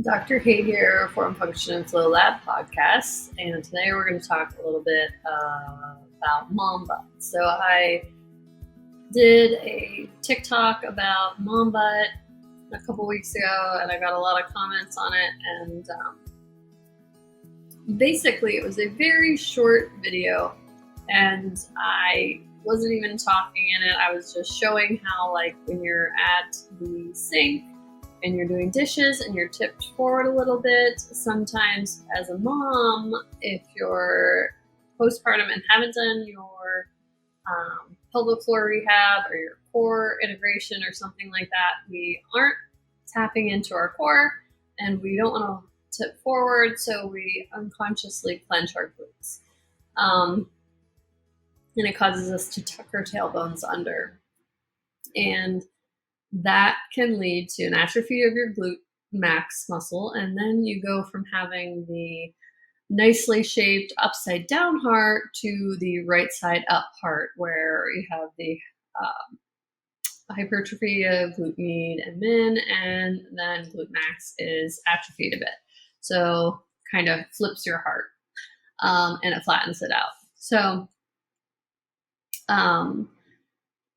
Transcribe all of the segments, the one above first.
Dr. Hay here, Form, Function, and Flow Lab podcast, and today we're going to talk a little bit about mom butt. So I did a TikTok about mom butt a couple weeks ago, and I got a lot of comments on it, and basically it was a very short video, and I wasn't even talking in it. I was just showing how, like, when you're at the sink and you're doing dishes and you're tipped forward a little bit, sometimes as a mom, if you're postpartum and haven't done your pelvic floor rehab or your core integration or something like that, we aren't tapping into our core and we don't want to tip forward, so we unconsciously clench our glutes. And it causes us to tuck our tailbones under. And that can lead to an atrophy of your glute max muscle. And then you go from having the nicely shaped upside down heart to the right side up heart, where you have the hypertrophy of glute med and min, and then glute max is atrophied a bit. So kind of flips your heart and it flattens it out. So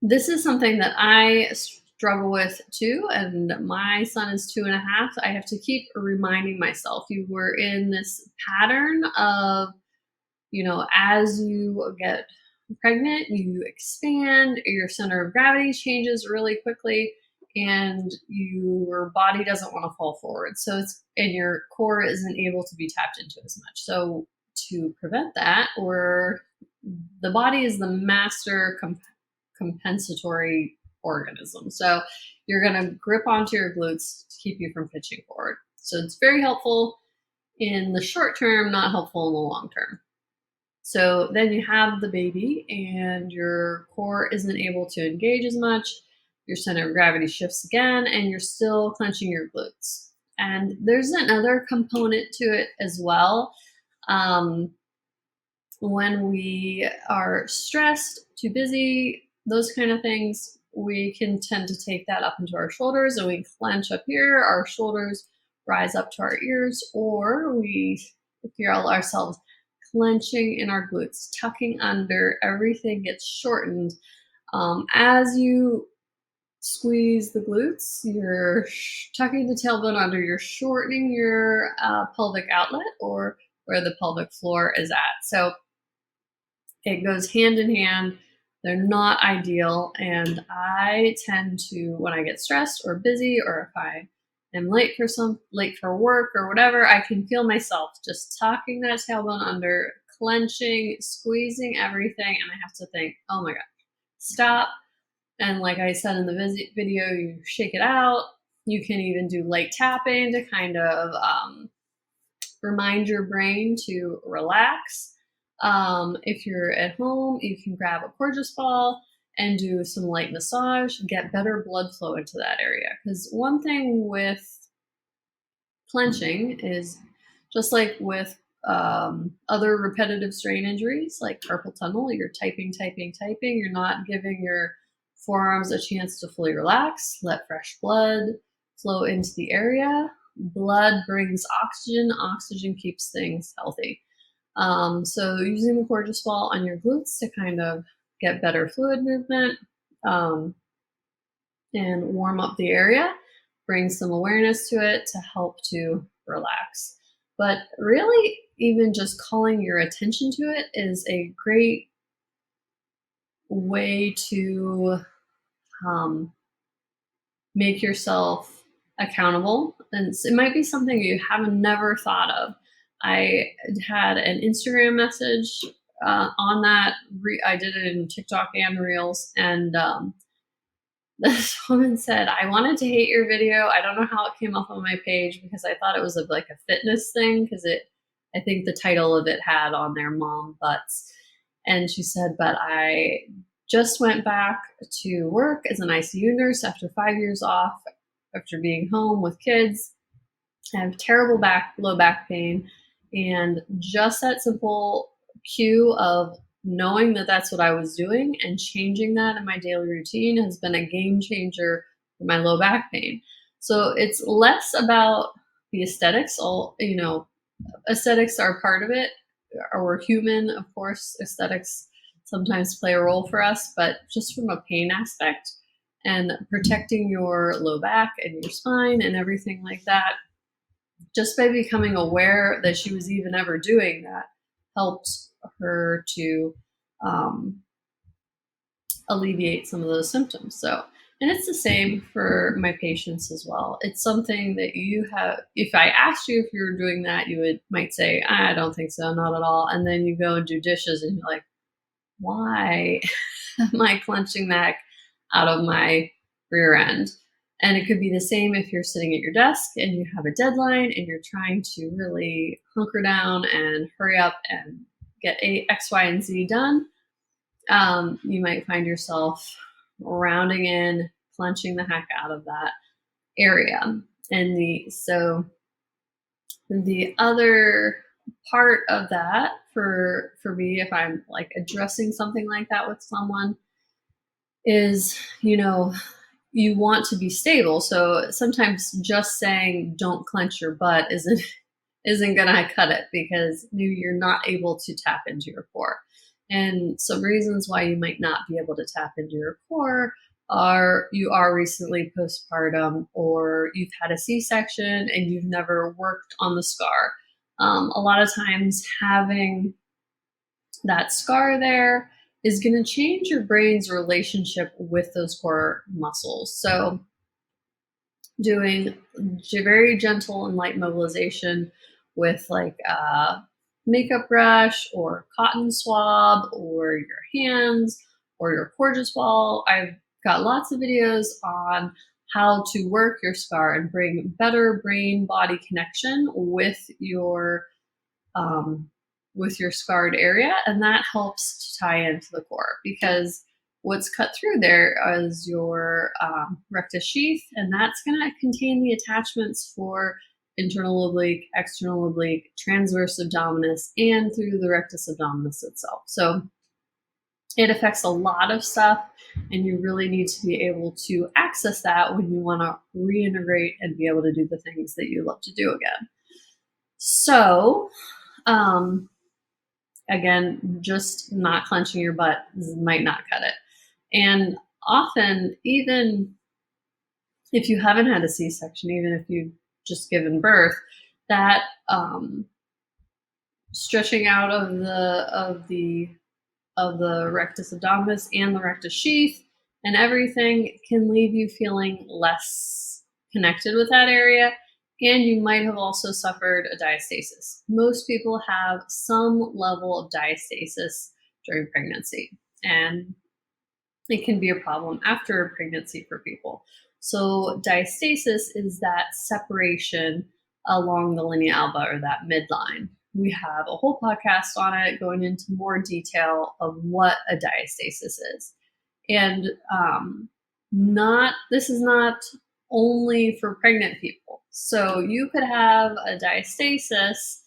this is something that I struggle with too, and my son is 2.5. I have to keep reminding myself, you were in this pattern of, as you get pregnant, you expand, your center of gravity changes really quickly, and your body doesn't want to fall forward. And your core isn't able to be tapped into as much. So to prevent that, the body is the master compensatory organism. So you're going to grip onto your glutes to keep you from pitching forward. So it's very helpful in the short term, not helpful in the long term. So then you have the baby and your core isn't able to engage as much. Your center of gravity shifts again, and you're still clenching your glutes. And there's another component to it as well. When we are stressed, too busy, those kind of things, we can tend to take that up into our shoulders, and we clench up here, our shoulders rise up to our ears, or we feel ourselves clenching in our glutes, tucking under, everything gets shortened. As you squeeze the glutes, you're tucking the tailbone under, you're shortening your pelvic outlet, or where the pelvic floor is at. So it goes hand in hand. They're not ideal. And I tend to, when I get stressed or busy, or if I am late for work or whatever, I can feel myself just tucking that tailbone under, clenching, squeezing everything. And I have to think, oh my God, stop. And like I said in the video, you shake it out. You can even do light tapping to kind of remind your brain to relax. If you're at home, you can grab a Coregeous ball and do some light massage, get better blood flow into that area. Because one thing with clenching is, just like with other repetitive strain injuries like carpal tunnel, you're typing, you're not giving your forearms a chance to fully relax, let fresh blood flow into the area. Blood brings oxygen, oxygen keeps things healthy. So using the Coregeous ball on your glutes to kind of get better fluid movement and warm up the area, bring some awareness to it to help to relax. But really, even just calling your attention to it is a great way to make yourself accountable. And it might be something you have never thought of. I had an Instagram message on that. I did it in TikTok and Reels. And this woman said, I wanted to hate your video. I don't know how it came up on my page, because I thought it was like a fitness thing, because I think the title of it had on there mom butts. And she said, but I just went back to work as an ICU nurse after 5 years off, after being home with kids. I have terrible low back pain. And just that simple cue of knowing that that's what I was doing and changing that in my daily routine has been a game changer for my low back pain. So it's less about the aesthetics, aesthetics are part of it. We're human, of course. Aesthetics sometimes play a role for us, but just from a pain aspect and protecting your low back and your spine and everything like that, just by becoming aware that she was even ever doing that helped her to um, alleviate some of those symptoms. So, and it's the same for my patients as well. It's something that you have. If I asked you if you were doing that, you might say, "I don't think so, not at all." And then you go and do dishes, and you're like, "Why am I clenching the heck out of my rear end?" And it could be the same if you're sitting at your desk and you have a deadline and you're trying to really hunker down and hurry up and get X, Y, and Z done. You might find yourself rounding in, clenching the heck out of that area. And the other part of that for me, if I'm like addressing something like that with someone, is you want to be stable. So sometimes just saying don't clench your butt isn't gonna cut it, because maybe you're not able to tap into your core. And some reasons why you might not be able to tap into your core are you are recently postpartum, or you've had a C-section and you've never worked on the scar. A lot of times having that scar there is going to change your brain's relationship with those core muscles. So doing very gentle and light mobilization with like a makeup brush or cotton swab or your hands or your Coregeous ball. I've got lots of videos on how to work your scar and bring better brain body connection um, with your scarred area, and that helps to tie into the core, because what's cut through there is your rectus sheath, and that's going to contain the attachments for internal oblique, external oblique, transverse abdominis, and through the rectus abdominis itself. So it affects a lot of stuff, and you really need to be able to access that when you want to reintegrate and be able to do the things that you love to do again. So, again, just not clenching your butt might not cut it. And often, even if you haven't had a C-section, even if you've just given birth, that stretching out of the rectus abdominis and the rectus sheath and everything can leave you feeling less connected with that area. And you might have also suffered a diastasis. Most people have some level of diastasis during pregnancy, and it can be a problem after pregnancy for people. So diastasis is that separation along the linea alba, or that midline. We have a whole podcast on it going into more detail of what a diastasis is. And this is not only for pregnant people. So you could have a diastasis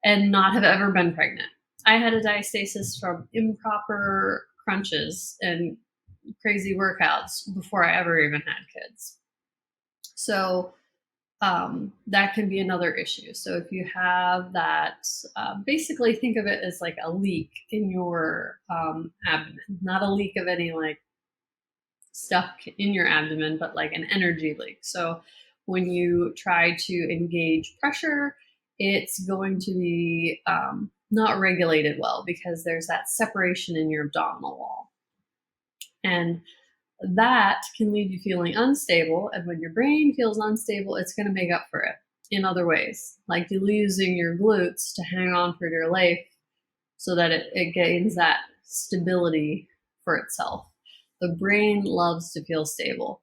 and not have ever been pregnant. I had a diastasis from improper crunches and crazy workouts before I ever even had kids. So that can be another issue. So if you have that, basically think of it as like a leak in your abdomen, not a leak of any like stuff in your abdomen, but like an energy leak. So when you try to engage pressure, it's going to be not regulated well, because there's that separation in your abdominal wall. And that can leave you feeling unstable. And when your brain feels unstable, it's going to make up for it in other ways, like you using your glutes to hang on for your life so that it gains that stability for itself. The brain loves to feel stable.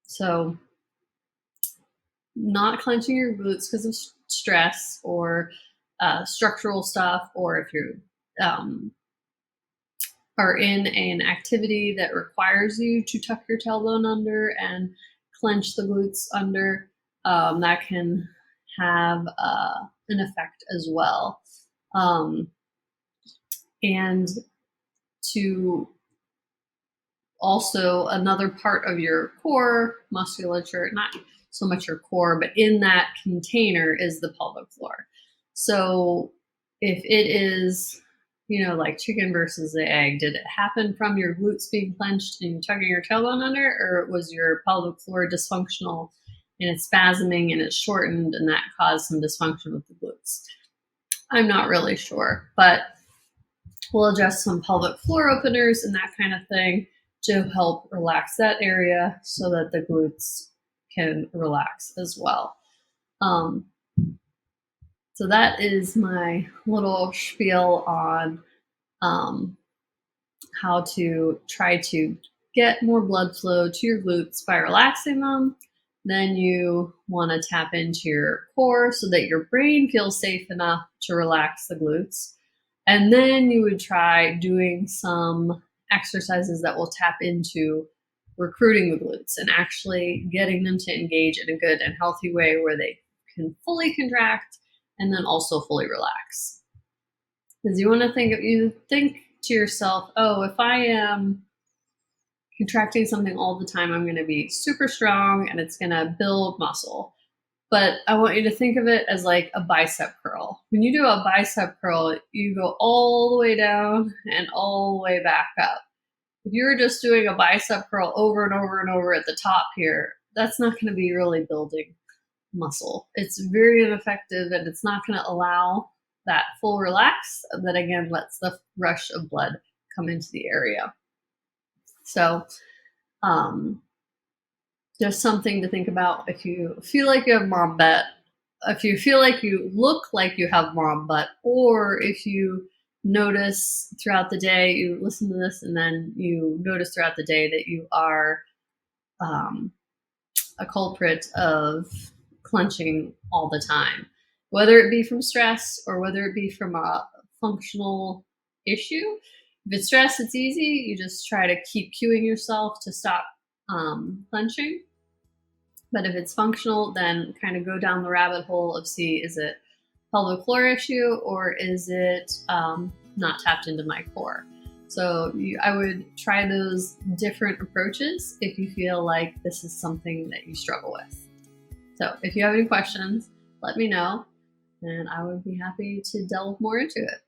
So not clenching your glutes because of stress or structural stuff, or if you are in an activity that requires you to tuck your tailbone under and clench the glutes under, that can have an effect as well. And to also another part of your core musculature, not so much your core, but in that container is the pelvic floor. So if it is, like chicken versus the egg, did it happen from your glutes being clenched and you tugging your tailbone under, or was your pelvic floor dysfunctional and it's spasming and it's shortened and that caused some dysfunction with the glutes? I'm not really sure, but we'll adjust some pelvic floor openers and that kind of thing to help relax that area so that the glutes can relax as well. So that is my little spiel on how to try to get more blood flow to your glutes by relaxing them. Then you want to tap into your core so that your brain feels safe enough to relax the glutes. And then you would try doing some exercises that will tap into recruiting the glutes and actually getting them to engage in a good and healthy way where they can fully contract and then also fully relax. Because you want to think to yourself, oh, if I am contracting something all the time, I'm going to be super strong and it's going to build muscle. But I want you to think of it as like a bicep curl. When you do a bicep curl, you go all the way down and all the way back up. If you're just doing a bicep curl over and over and over at the top here, that's not going to be really building muscle. It's very ineffective and it's not going to allow that full relax that again lets the rush of blood come into the area. So just something to think about if you feel like you have mom butt, if you feel like you look like you have mom butt, or if you notice throughout the day, you listen to this and then you notice throughout the day that you are a culprit of clenching all the time, whether it be from stress or whether it be from a functional issue. If it's stress, it's easy. You just try to keep cueing yourself to stop clenching. But if it's functional, then kind of go down the rabbit hole of see, is it pelvic floor issue or is it not tapped into my core? So I would try those different approaches if you feel like this is something that you struggle with. So if you have any questions, let me know and I would be happy to delve more into it.